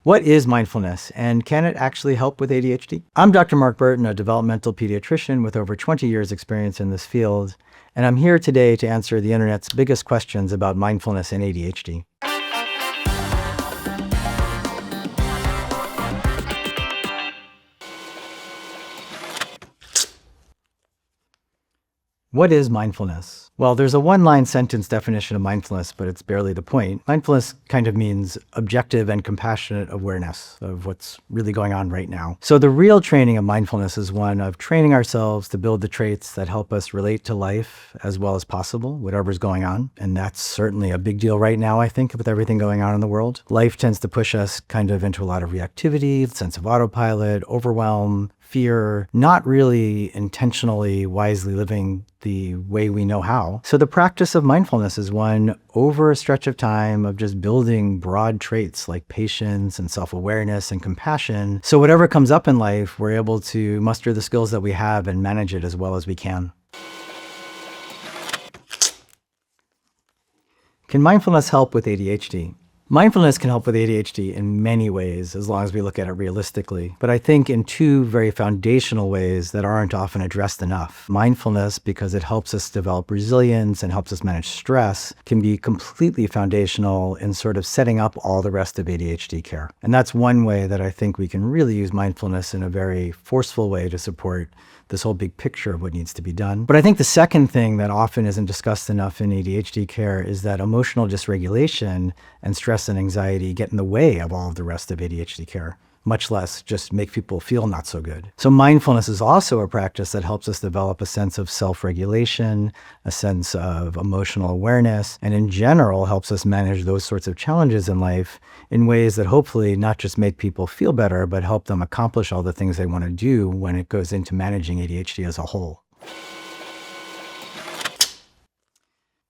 What is mindfulness, and can it actually help with ADHD? I'm Dr. Mark Bertin, a developmental pediatrician with over 20 years experience in this field, and I'm here today to answer the internet's biggest questions about mindfulness and ADHD. What is mindfulness? Well, there's a one-line sentence definition of mindfulness, but it's barely the point. Mindfulness kind of means objective and compassionate awareness of what's really going on right now. So the real training of mindfulness is one of training ourselves to build the traits that help us relate to life as well as possible, whatever's going on. And that's certainly a big deal right now, I think, with everything going on in the world. Life tends to push us kind of into a lot of reactivity, sense of autopilot, overwhelm, fear, not really intentionally, wisely living the way we know how. So the practice of mindfulness is one over a stretch of time of just building broad traits like patience and self-awareness and compassion. So whatever comes up in life, we're able to muster the skills that we have and manage it as well as we can. Can mindfulness help with ADHD? Mindfulness can help with ADHD in many ways, as long as we look at it realistically. But I think in two very foundational ways that aren't often addressed enough. Mindfulness, because it helps us develop resilience and helps us manage stress, can be completely foundational in sort of setting up all the rest of ADHD care. And that's one way that I think we can really use mindfulness in a very forceful way to support this whole big picture of what needs to be done. But I think the second thing that often isn't discussed enough in ADHD care is that emotional dysregulation and stress and anxiety get in the way of all of the rest of ADHD care, much less just make people feel not so good. So mindfulness is also a practice that helps us develop a sense of self-regulation, a sense of emotional awareness, and in general helps us manage those sorts of challenges in life in ways that hopefully not just make people feel better, but help them accomplish all the things they want to do when it goes into managing ADHD as a whole.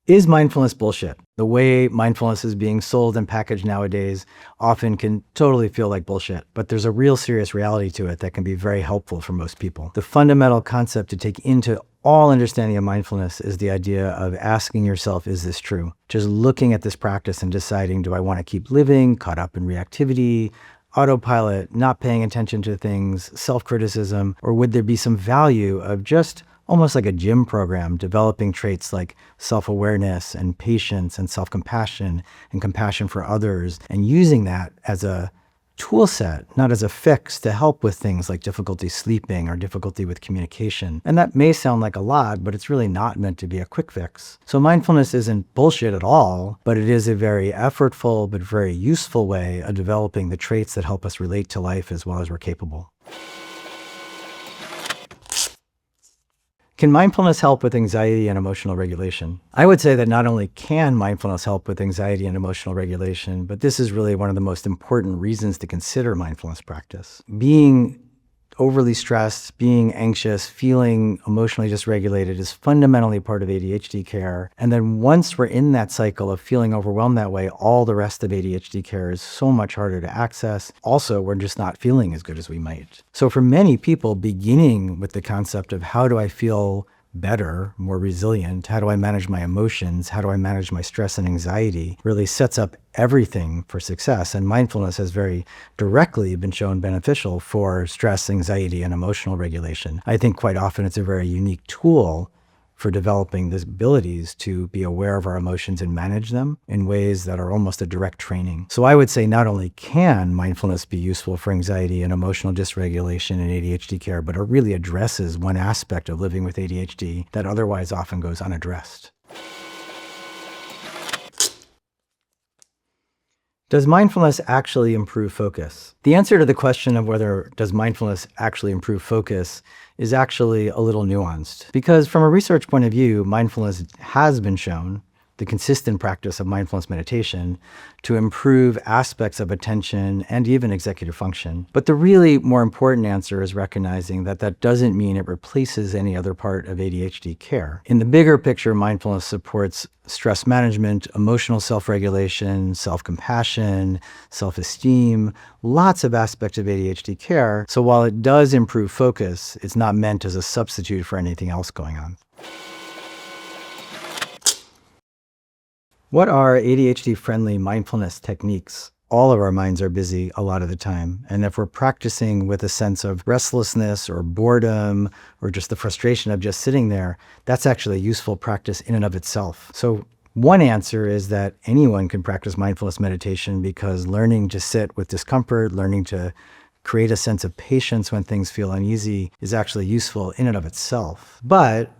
Is mindfulness bullshit? The way mindfulness is being sold and packaged nowadays often can totally feel like bullshit, but there's a real serious reality to it that can be very helpful for most people. The fundamental concept to take into all understanding of mindfulness is the idea of asking yourself, is this true? Just looking at this practice and deciding, do I want to keep living, caught up in reactivity, autopilot, not paying attention to things, self-criticism, or would there be some value of just almost like a gym program, developing traits like self-awareness and patience and self-compassion and compassion for others, and using that as a tool set, not as a fix, to help with things like difficulty sleeping or difficulty with communication. And that may sound like a lot, but it's really not meant to be a quick fix. So mindfulness isn't bullshit at all, but it is a very effortful but very useful way of developing the traits that help us relate to life as well as we're capable. Can mindfulness help with anxiety and emotional regulation? I would say that not only can mindfulness help with anxiety and emotional regulation, but this is really one of the most important reasons to consider mindfulness practice. Being overly stressed, being anxious, feeling emotionally dysregulated is fundamentally part of ADHD care. And then once we're in that cycle of feeling overwhelmed that way, all the rest of ADHD care is so much harder to access. Also, we're just not feeling as good as we might. So for many people, beginning with the concept of how do I feel better, more resilient, how do I manage my emotions, how do I manage my stress and anxiety, really sets up everything for success. And mindfulness has very directly been shown beneficial for stress, anxiety, and emotional regulation. I think quite often it's a very unique tool for developing these abilities to be aware of our emotions and manage them in ways that are almost a direct training. So I would say not only can mindfulness be useful for anxiety and emotional dysregulation in ADHD care, but it really addresses one aspect of living with ADHD that otherwise often goes unaddressed. Does mindfulness actually improve focus? The answer to the question of whether does mindfulness actually improve focus is actually a little nuanced. Because from a research point of view, mindfulness has been shown, the consistent practice of mindfulness meditation, to improve aspects of attention and even executive function. But the really more important answer is recognizing that that doesn't mean it replaces any other part of ADHD care. In the bigger picture, mindfulness supports stress management, emotional self-regulation, self-compassion, self-esteem, lots of aspects of ADHD care. So while it does improve focus, it's not meant as a substitute for anything else going on. What are ADHD-friendly mindfulness techniques? all of our minds are busy a lot of the time. And if we're practicing with a sense of restlessness or boredom or just the frustration of just sitting there, that's actually a useful practice in and of itself. So one answer is that anyone can practice mindfulness meditation, because learning to sit with discomfort, learning to create a sense of patience when things feel uneasy is actually useful in and of itself. But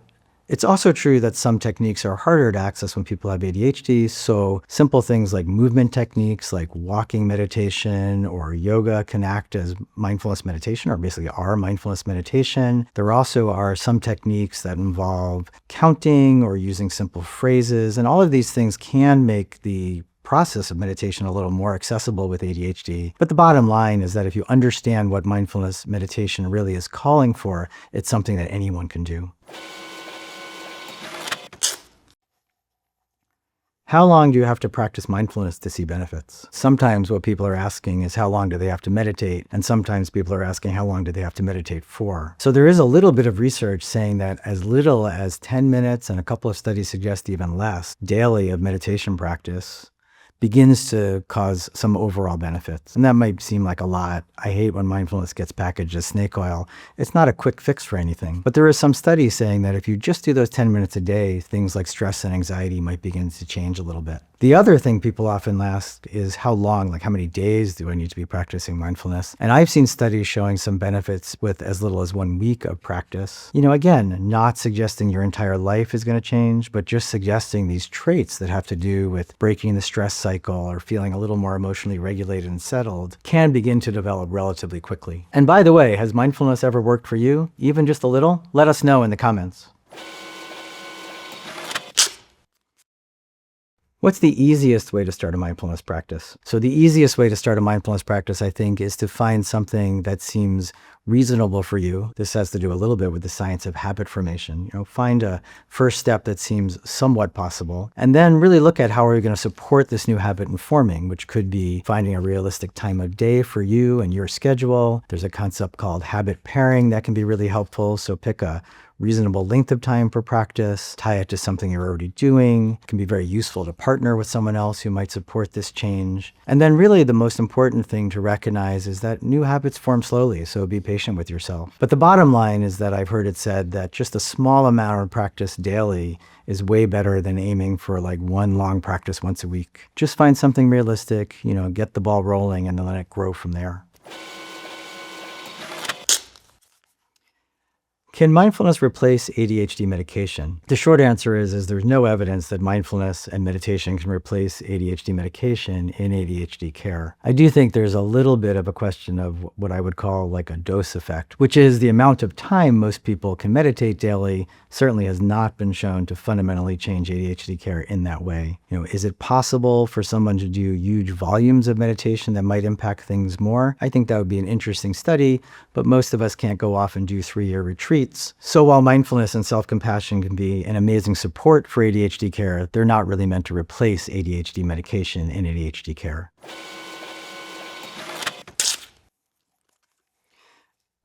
it's also true that some techniques are harder to access when people have ADHD. So simple things like movement techniques, like walking meditation or yoga, can act as mindfulness meditation, or basically are mindfulness meditation. There also are some techniques that involve counting or using simple phrases. And all of these things can make the process of meditation a little more accessible with ADHD. But the bottom line is that if you understand what mindfulness meditation really is calling for, it's something that anyone can do. How long do you have to practice mindfulness to see benefits? Sometimes what people are asking is how long do they have to meditate? And sometimes people are asking how long do they have to meditate for? So there is a little bit of research saying that as little as 10 minutes, and a couple of studies suggest even less, daily of meditation practice begins to cause some overall benefits. And that might seem like a lot. I hate when mindfulness gets packaged as snake oil. It's not a quick fix for anything. But there is some studies saying that if you just do those 10 minutes a day, things like stress and anxiety might begin to change a little bit. The other thing people often ask is how long, like how many days do I need to be practicing mindfulness? And I've seen studies showing some benefits with as little as 1 week of practice. Again, not suggesting your entire life is going to change, but just suggesting these traits that have to do with breaking the stress cycle or feeling a little more emotionally regulated and settled can begin to develop relatively quickly. And by the way, has mindfulness ever worked for you? Even just a little? Let us know in the comments. What's the easiest way to start a mindfulness practice? So the easiest way to start a mindfulness practice, I think, is to find something that seems reasonable for you. This has to do a little bit with the science of habit formation. Find a first step that seems somewhat possible, and then really look at how are you going to support this new habit in forming, which could be finding a realistic time of day for you and your schedule. There's a concept called habit pairing that can be really helpful. So pick a reasonable length of time for practice, tie it to something you're already doing. It can be very useful to partner with someone else who might support this change. And then really the most important thing to recognize is that new habits form slowly, so be patient with yourself. But the bottom line is that I've heard it said that just a small amount of practice daily is way better than aiming for like one long practice once a week. Just find something realistic, get the ball rolling, and then let it grow from there. Can mindfulness replace ADHD medication? The short answer is there's no evidence that mindfulness and meditation can replace ADHD medication in ADHD care. I do think there's a little bit of a question of what I would call like a dose effect, which is the amount of time most people can meditate daily certainly has not been shown to fundamentally change ADHD care in that way. Is it possible for someone to do huge volumes of meditation that might impact things more? I think that would be an interesting study, but most of us can't go off and do 3-year retreats. So while mindfulness and self-compassion can be an amazing support for ADHD care, they're not really meant to replace ADHD medication in ADHD care.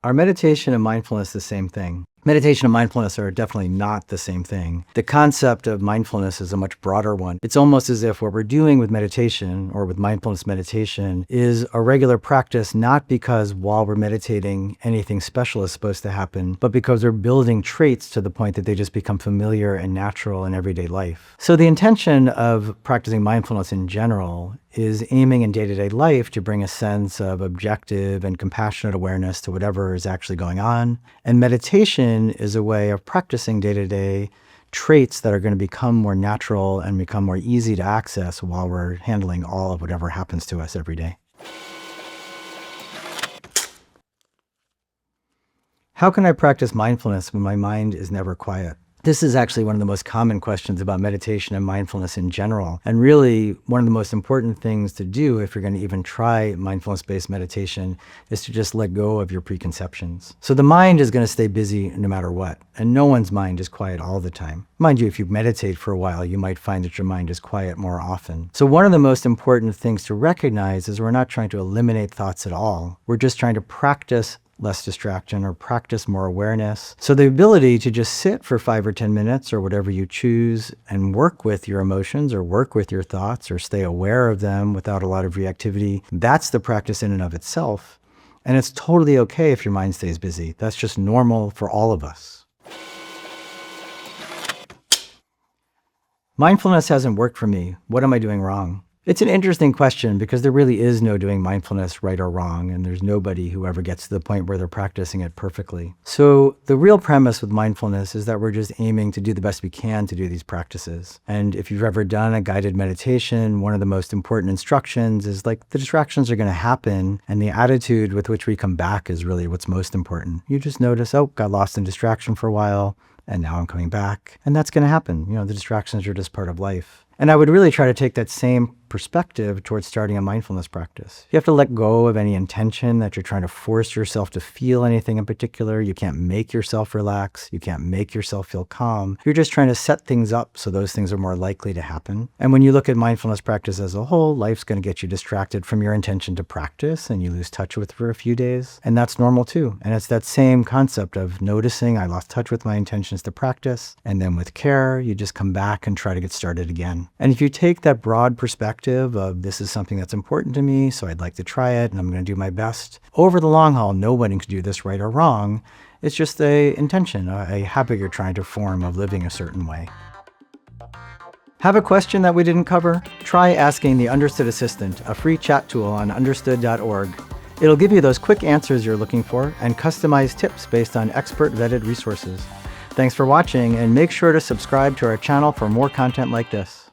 Are meditation and mindfulness the same thing? Meditation and mindfulness are definitely not the same thing. The concept of mindfulness is a much broader one. It's almost as if what we're doing with meditation or with mindfulness meditation is a regular practice, not because while we're meditating anything special is supposed to happen, but because we're building traits to the point that they just become familiar and natural in everyday life. So the intention of practicing mindfulness in general is aiming in day-to-day life to bring a sense of objective and compassionate awareness to whatever is actually going on. And meditation is a way of practicing day-to-day traits that are going to become more natural and become more easy to access while we're handling all of whatever happens to us every day. How can I practice mindfulness when my mind is never quiet? This is actually one of the most common questions about meditation and mindfulness in general. And really, one of the most important things to do if you're going to even try mindfulness-based meditation is to just let go of your preconceptions. So the mind is going to stay busy no matter what. And no one's mind is quiet all the time. Mind you, if you meditate for a while, you might find that your mind is quiet more often. So one of the most important things to recognize is we're not trying to eliminate thoughts at all. We're just trying to practice less distraction or practice more awareness. So the ability to just sit for 5 or 10 minutes or whatever you choose and work with your emotions or work with your thoughts or stay aware of them without a lot of reactivity, that's the practice in and of itself. And it's totally okay if your mind stays busy. That's just normal for all of us. Mindfulness hasn't worked for me. What am I doing wrong? It's an interesting question because there really is no doing mindfulness right or wrong, and there's nobody who ever gets to the point where they're practicing it perfectly. So the real premise with mindfulness is that we're just aiming to do the best we can to do these practices. And if you've ever done a guided meditation, one of the most important instructions is like the distractions are going to happen, and the attitude with which we come back is really what's most important. You just notice, oh, got lost in distraction for a while, and now I'm coming back. And that's going to happen. The distractions are just part of life. And I would really try to take that same perspective towards starting a mindfulness practice. You have to let go of any intention that you're trying to force yourself to feel anything in particular. You can't make yourself relax. You can't make yourself feel calm. You're just trying to set things up so those things are more likely to happen. And when you look at mindfulness practice as a whole, life's going to get you distracted from your intention to practice and you lose touch with it for a few days. And that's normal too. And it's that same concept of noticing I lost touch with my intentions to practice. And then with care, you just come back and try to get started again. And if you take that broad perspective of this is something that's important to me, so I'd like to try it and I'm going to do my best. Over the long haul, nobody can do this right or wrong. It's just a intention, a habit you're trying to form of living a certain way. Have a question that we didn't cover? Try asking the Understood Assistant, a free chat tool on understood.org. It'll give you those quick answers you're looking for and customized tips based on expert vetted resources. Thanks for watching, and make sure to subscribe to our channel for more content like this.